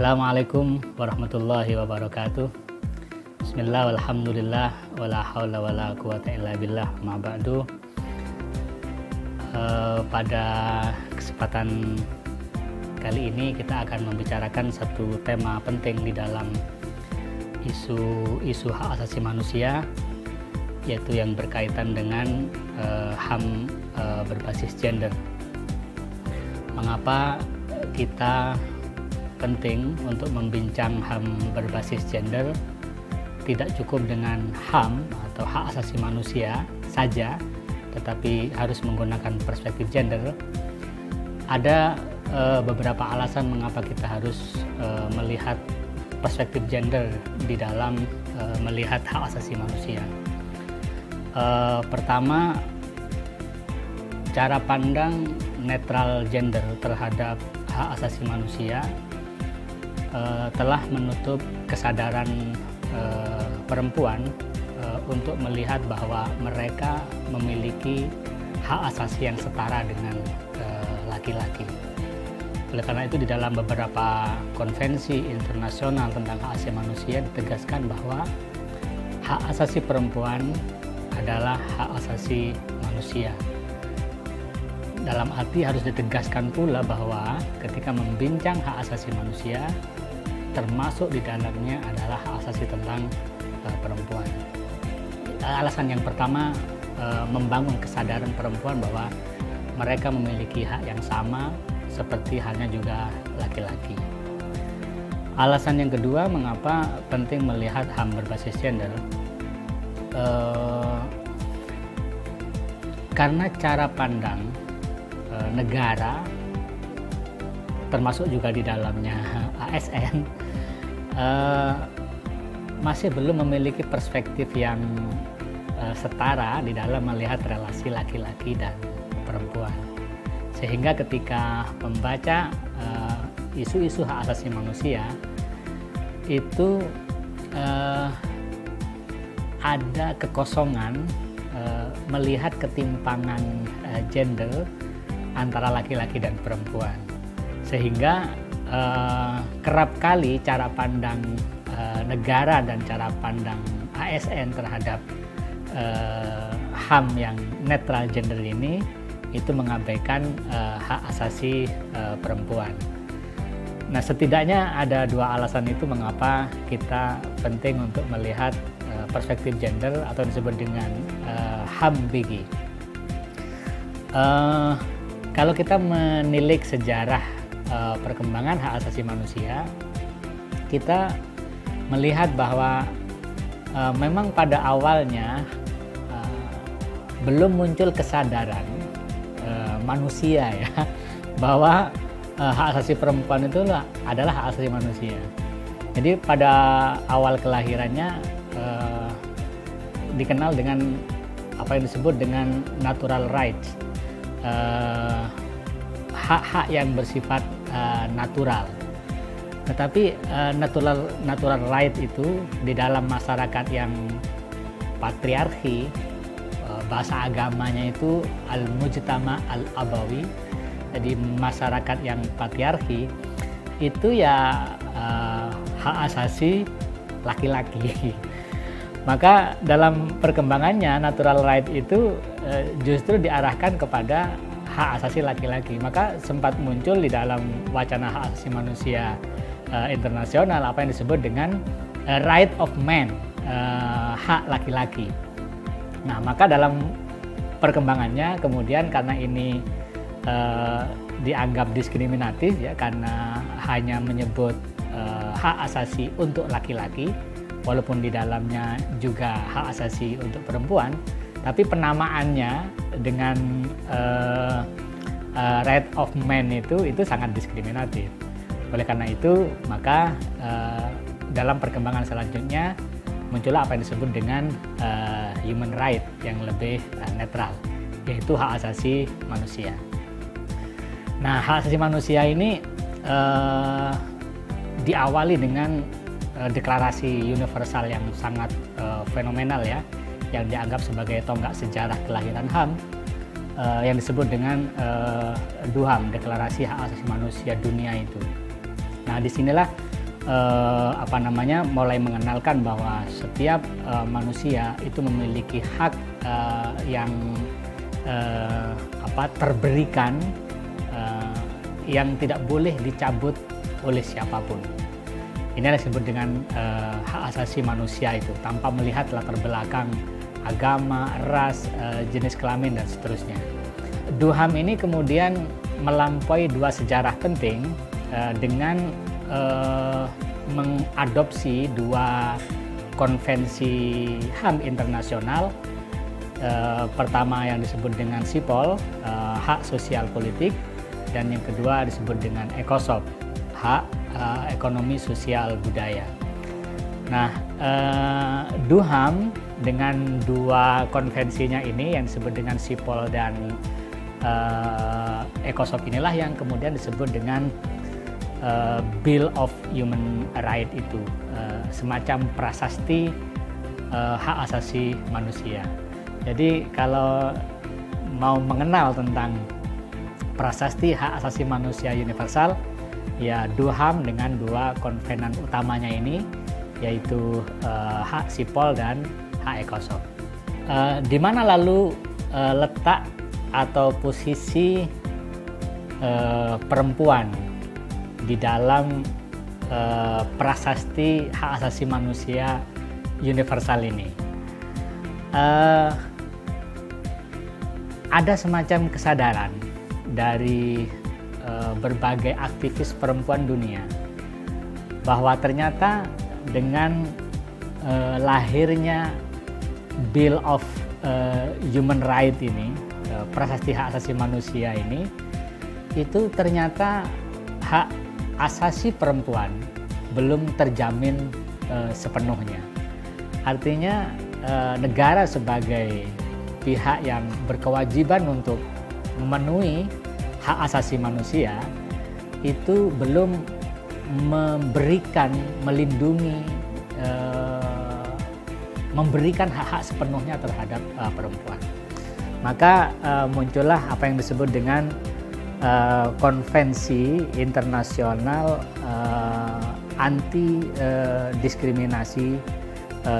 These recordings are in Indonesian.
Assalamualaikum warahmatullahi wabarakatuh. Bismillah walhamdulillah wala haula wala quwata illa billah ma ba'du. Pada kesempatan kali ini kita akan membicarakan satu tema penting di dalam isu hak asasi manusia, yaitu yang berkaitan dengan HAM berbasis gender. Mengapa kita penting untuk membincang HAM berbasis gender? Tidak cukup dengan HAM atau hak asasi manusia saja, tetapi harus menggunakan perspektif gender. Ada beberapa alasan mengapa kita harus melihat perspektif gender di dalam melihat hak asasi manusia. Pertama, cara pandang netral gender terhadap hak asasi manusia telah menutup kesadaran perempuan untuk melihat bahwa mereka memiliki hak asasi yang setara dengan laki-laki. Oleh karena itu, di dalam beberapa konvensi internasional tentang hak asasi manusia ditegaskan bahwa hak asasi perempuan adalah hak asasi manusia. Dalam arti harus ditegaskan pula bahwa ketika membincang hak asasi manusia, termasuk di dalamnya adalah hak asasi tentang perempuan. Alasan yang pertama, membangun kesadaran perempuan bahwa mereka memiliki hak yang sama seperti halnya juga laki-laki. Alasan yang kedua, mengapa penting melihat HAM berbasis gender, karena cara pandang negara, termasuk juga di dalamnya ASN, masih belum memiliki perspektif yang setara di dalam melihat relasi laki-laki dan perempuan. Sehingga ketika membaca isu-isu hak asasi manusia, itu ada kekosongan melihat ketimpangan gender antara laki-laki dan perempuan. Sehingga kerap kali cara pandang negara dan cara pandang ASN terhadap HAM yang netral gender ini itu mengabaikan hak asasi perempuan. Nah, setidaknya ada dua alasan itu mengapa kita penting untuk melihat perspektif gender atau disebut dengan HAM BG. Kalau kita menilik sejarah perkembangan hak asasi manusia, kita melihat bahwa memang pada awalnya belum muncul kesadaran manusia ya bahwa hak asasi perempuan itu adalah hak asasi manusia. Jadi pada awal kelahirannya dikenal dengan apa yang disebut dengan natural rights, hak-hak yang bersifat natural. Tetapi natural right itu di dalam masyarakat yang patriarki, bahasa agamanya itu al-mujtama al-abawi, jadi masyarakat yang patriarki itu ya hak asasi laki-laki. Maka dalam perkembangannya natural right itu justru diarahkan kepada hak asasi laki-laki. Maka sempat muncul di dalam wacana hak asasi manusia internasional apa yang disebut dengan right of man, hak laki-laki. Nah, maka dalam perkembangannya kemudian karena ini dianggap diskriminatif ya, karena hanya menyebut hak asasi untuk laki-laki, walaupun di dalamnya juga hak asasi untuk perempuan, tapi penamaannya dengan right of man itu sangat diskriminatif. Oleh karena itu, maka dalam perkembangan selanjutnya muncullah apa yang disebut dengan human right yang lebih netral, yaitu hak asasi manusia. Nah, hak asasi manusia ini diawali dengan deklarasi universal yang sangat fenomenal ya, yang dianggap sebagai tonggak sejarah kelahiran HAM, yang disebut dengan DUHAM, Deklarasi Hak Asasi Manusia Dunia itu. Nah, disinilah mulai mengenalkan bahwa setiap manusia itu memiliki hak yang terberikan, yang tidak boleh dicabut oleh siapapun. Ini yang disebut dengan hak asasi manusia itu, tanpa melihat latar belakang agama, ras, jenis kelamin, dan seterusnya. DUHAM ini kemudian melampaui dua sejarah penting dengan mengadopsi dua konvensi HAM internasional. Pertama yang disebut dengan SIPOL, hak sosial politik, dan yang kedua disebut dengan ECOSOC, hak ekonomi sosial budaya. Nah, DUHAM dengan dua konvensinya ini yang disebut dengan SIPOL dan ECOSOC inilah yang kemudian disebut dengan Bill of Human Rights itu, semacam prasasti hak asasi manusia. Jadi kalau mau mengenal tentang prasasti hak asasi manusia universal, ya DUHAM dengan dua konvenan utamanya ini, yaitu hak SIPOL dan hak ECOSOC. Di mana lalu letak atau posisi perempuan di dalam prasasti hak asasi manusia universal ini? Ada semacam kesadaran dari berbagai aktivis perempuan dunia bahwa ternyata dengan lahirnya Bill of Human Rights ini, prasasti hak asasi manusia ini, itu ternyata hak asasi perempuan belum terjamin sepenuhnya. Artinya negara sebagai pihak yang berkewajiban untuk memenuhi hak asasi manusia itu belum melindungi, memberikan hak-hak sepenuhnya terhadap perempuan. Maka muncullah apa yang disebut dengan konvensi internasional anti diskriminasi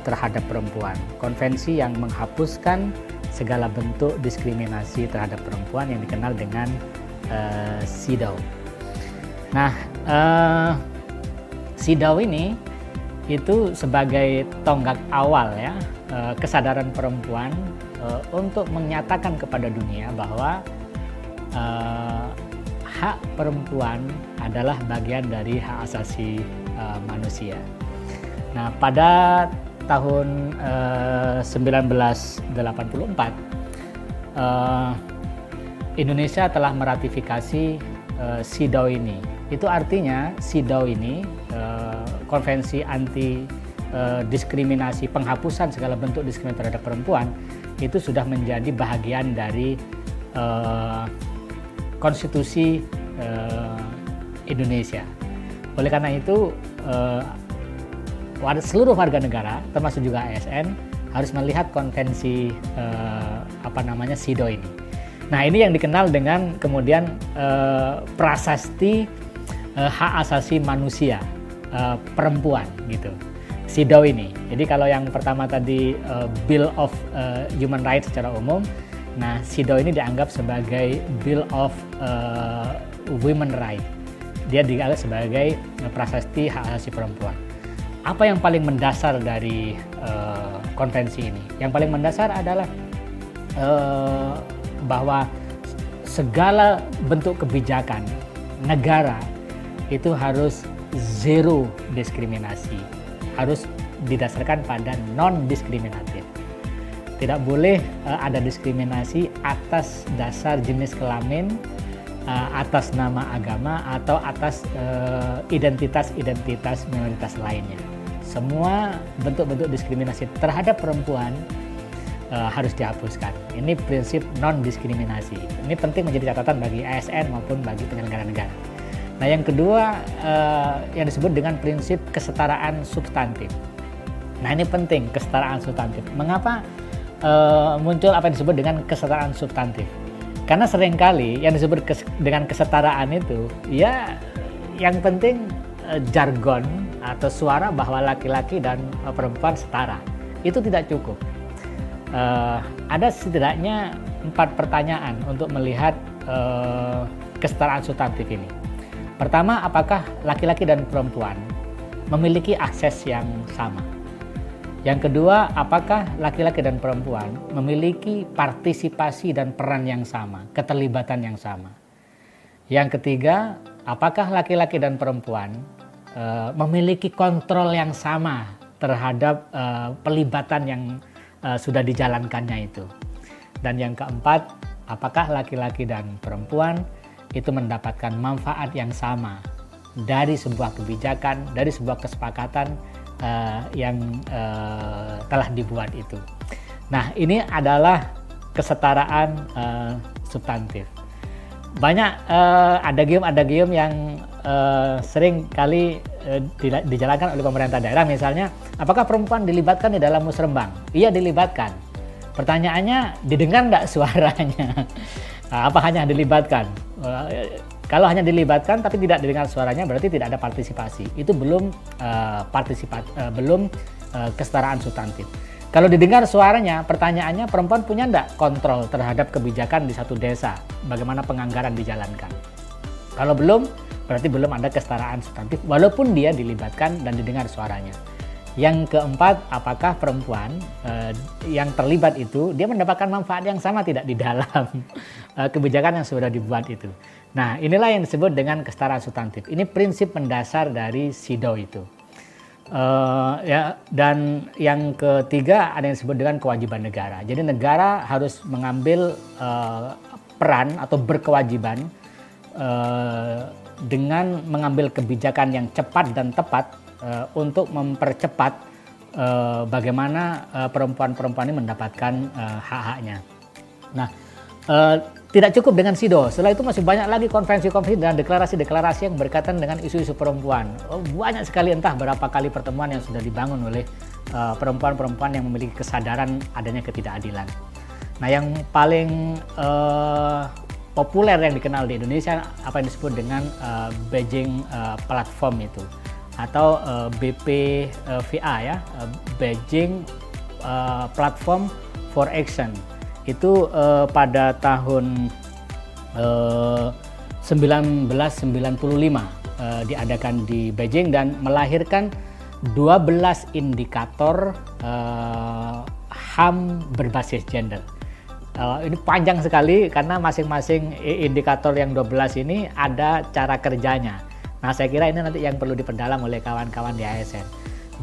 terhadap perempuan. Konvensi yang menghapuskan segala bentuk diskriminasi terhadap perempuan yang dikenal dengan CEDAW. Nah, CEDAW ini itu sebagai tonggak awal ya, kesadaran perempuan untuk menyatakan kepada dunia bahwa hak perempuan adalah bagian dari hak asasi manusia. Nah, pada tahun 1984 Indonesia telah meratifikasi CEDAW ini. Itu artinya CEDAW ini, konvensi anti diskriminasi, penghapusan segala bentuk diskriminasi terhadap perempuan, itu sudah menjadi bahagian dari konstitusi Indonesia. Oleh karena itu seluruh warga negara, termasuk juga ASN, harus melihat konvensi CEDAW ini. Nah, ini yang dikenal dengan kemudian prasasti hak asasi manusia perempuan gitu, CEDAW ini. Jadi kalau yang pertama tadi Bill of Human Rights secara umum, nah CEDAW ini dianggap sebagai Bill of Women Rights. Dia dianggap sebagai prasasti hak asasi perempuan. Apa yang paling mendasar dari konvensi ini? Yang paling mendasar adalah bahwa segala bentuk kebijakan negara itu harus zero diskriminasi, harus didasarkan pada non-diskriminatif. Tidak boleh ada diskriminasi atas dasar jenis kelamin, atas nama agama, atau atas identitas-identitas minoritas lainnya. Semua bentuk-bentuk diskriminasi terhadap perempuan harus dihapuskan. Ini prinsip non-diskriminasi. Ini penting menjadi catatan bagi ASN maupun bagi penyelenggara negara. Nah, yang kedua yang disebut dengan prinsip kesetaraan substantif. Nah, ini penting, kesetaraan substantif. Mengapa muncul apa yang disebut dengan kesetaraan substantif? Karena seringkali yang disebut dengan kesetaraan itu, ya yang penting jargon atau suara bahwa laki-laki dan perempuan setara. Itu tidak cukup. Ada setidaknya 4 pertanyaan untuk melihat kesetaraan substantif ini. Pertama, apakah laki-laki dan perempuan memiliki akses yang sama? Yang kedua, apakah laki-laki dan perempuan memiliki partisipasi dan peran yang sama, keterlibatan yang sama? Yang ketiga, apakah laki-laki dan perempuan memiliki kontrol yang sama terhadap pelibatan yang sudah dijalankannya itu? Dan yang keempat, apakah laki-laki dan perempuan itu mendapatkan manfaat yang sama dari sebuah kebijakan, dari sebuah kesepakatan yang telah dibuat itu. Nah, ini adalah kesetaraan substantif. Banyak adagium yang sering kali dijalankan oleh pemerintah daerah, misalnya, apakah perempuan dilibatkan di dalam musrembang? Iya, dilibatkan. Pertanyaannya, didengar nggak suaranya? Apa hanya dilibatkan? Kalau hanya dilibatkan tapi tidak didengar suaranya, berarti tidak ada partisipasi. Itu belum kesetaraan substantif. Kalau didengar suaranya, pertanyaannya, perempuan punya enggak kontrol terhadap kebijakan di satu desa? Bagaimana penganggaran dijalankan? Kalau belum, berarti belum ada kesetaraan substantif, walaupun dia dilibatkan dan didengar suaranya. Yang keempat, apakah perempuan yang terlibat itu, dia mendapatkan manfaat yang sama tidak di dalam kebijakan yang sudah dibuat itu. Nah, inilah yang disebut dengan kesetaraan substantif. Ini prinsip mendasar dari SIDO itu. Dan yang ketiga ada yang disebut dengan kewajiban negara. Jadi negara harus mengambil peran atau berkewajiban dengan mengambil kebijakan yang cepat dan tepat untuk mempercepat bagaimana perempuan-perempuan ini mendapatkan hak-haknya. Nah, tidak cukup dengan SIDO. Setelah itu masih banyak lagi konvensi-konvensi dan deklarasi-deklarasi yang berkaitan dengan isu-isu perempuan. Banyak sekali, entah berapa kali pertemuan yang sudah dibangun oleh perempuan-perempuan yang memiliki kesadaran adanya ketidakadilan. Nah, yang paling populer yang dikenal di Indonesia apa yang disebut dengan Beijing Platform itu, atau BPVA ya, Beijing Platform for Action. Itu pada tahun 1995 diadakan di Beijing dan melahirkan 12 indikator HAM berbasis gender. Ini panjang sekali karena masing-masing indikator yang 12 ini ada cara kerjanya. Nah, saya kira ini nanti yang perlu diperdalam oleh kawan-kawan di ASN.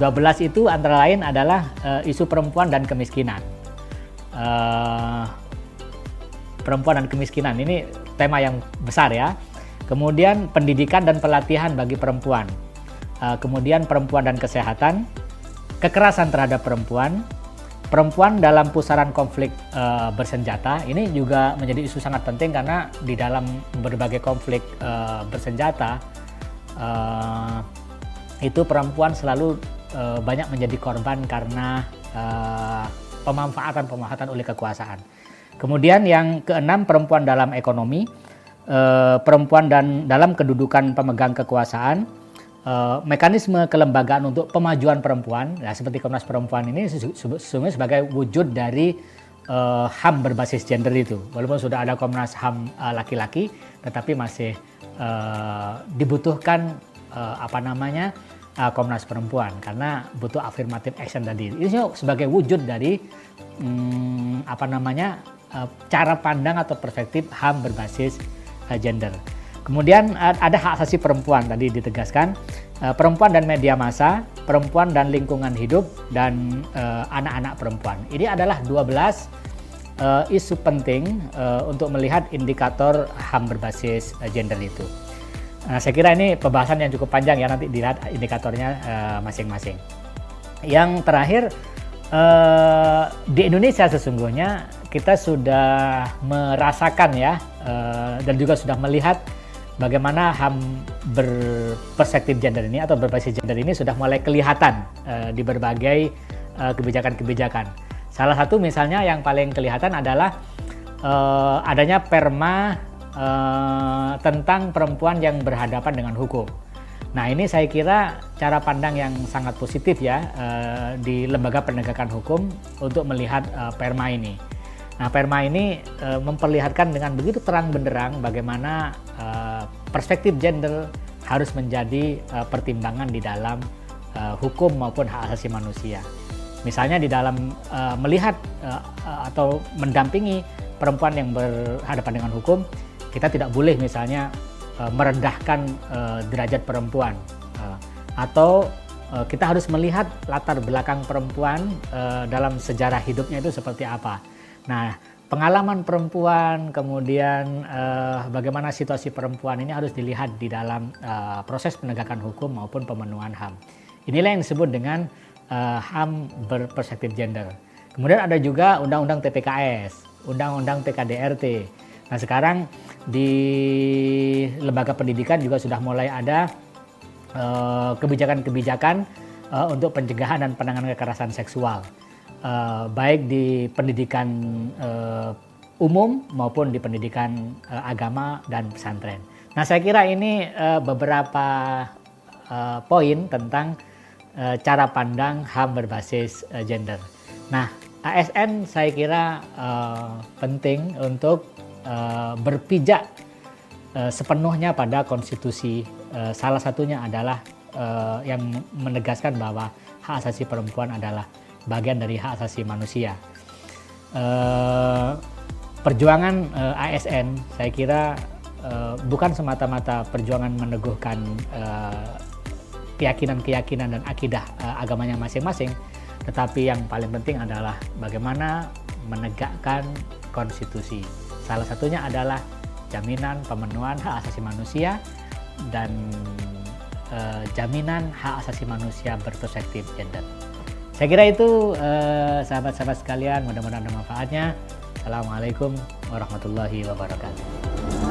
12 itu antara lain adalah isu perempuan dan kemiskinan. Perempuan dan kemiskinan ini tema yang besar ya. Kemudian pendidikan dan pelatihan bagi perempuan. Kemudian perempuan dan kesehatan, kekerasan terhadap perempuan, perempuan dalam pusaran konflik bersenjata. Ini juga menjadi isu sangat penting karena di dalam berbagai konflik bersenjata itu perempuan selalu banyak menjadi korban karena pemanfaatan oleh kekuasaan. Kemudian yang keenam, perempuan dalam ekonomi, perempuan dan dalam kedudukan pemegang kekuasaan, mekanisme kelembagaan untuk pemajuan perempuan. Nah, seperti Komnas Perempuan ini sesungguhnya sebagai wujud dari HAM berbasis gender itu. Walaupun sudah ada Komnas HAM laki-laki, tetapi masih dibutuhkan Komnas Perempuan karena butuh affirmative action tadi. Ini sebagai wujud dari cara pandang atau perspektif HAM berbasis gender. Kemudian ada hak asasi perempuan tadi ditegaskan, perempuan dan media massa, perempuan dan lingkungan hidup, dan anak-anak perempuan. Ini adalah 12 isu penting untuk melihat indikator HAM berbasis gender itu. Nah, saya kira ini pembahasan yang cukup panjang ya, nanti dilihat indikatornya masing-masing. Yang terakhir, di Indonesia sesungguhnya kita sudah merasakan ya, dan juga sudah melihat bagaimana HAM berperspektif gender ini atau berbasis gender ini sudah mulai kelihatan di berbagai kebijakan-kebijakan. Salah satu misalnya yang paling kelihatan adalah adanya perma tentang perempuan yang berhadapan dengan hukum. Nah, ini saya kira cara pandang yang sangat positif ya di lembaga penegakan hukum untuk melihat Perma ini. Nah, Perma ini memperlihatkan dengan begitu terang benderang bagaimana perspektif gender harus menjadi pertimbangan di dalam hukum maupun hak asasi manusia. Misalnya di dalam melihat atau mendampingi perempuan yang berhadapan dengan hukum, kita tidak boleh misalnya merendahkan derajat perempuan, atau kita harus melihat latar belakang perempuan dalam sejarah hidupnya itu seperti apa. Nah, pengalaman perempuan, kemudian bagaimana situasi perempuan ini harus dilihat di dalam proses penegakan hukum maupun pemenuhan HAM. Inilah yang disebut dengan HAM berperspektif gender. Kemudian ada juga Undang-Undang TPKS, Undang-Undang PKDRT. Nah, sekarang di lembaga pendidikan juga sudah mulai ada kebijakan-kebijakan untuk pencegahan dan penanganan kekerasan seksual, baik di pendidikan umum maupun di pendidikan agama dan pesantren. Nah, saya kira ini beberapa poin tentang cara pandang HAM berbasis gender. Nah, ASN saya kira penting untuk berpijak sepenuhnya pada konstitusi. Salah satunya adalah yang menegaskan bahwa hak asasi perempuan adalah bagian dari hak asasi manusia. Perjuangan ASN saya kira bukan semata-mata perjuangan meneguhkan keyakinan-keyakinan dan akidah agamanya masing-masing, tetapi yang paling penting adalah bagaimana menegakkan konstitusi. Salah satunya adalah jaminan pemenuhan hak asasi manusia dan jaminan hak asasi manusia berperspektif gender. Saya kira itu sahabat-sahabat sekalian, mudah-mudahan ada manfaatnya. Assalamualaikum warahmatullahi wabarakatuh.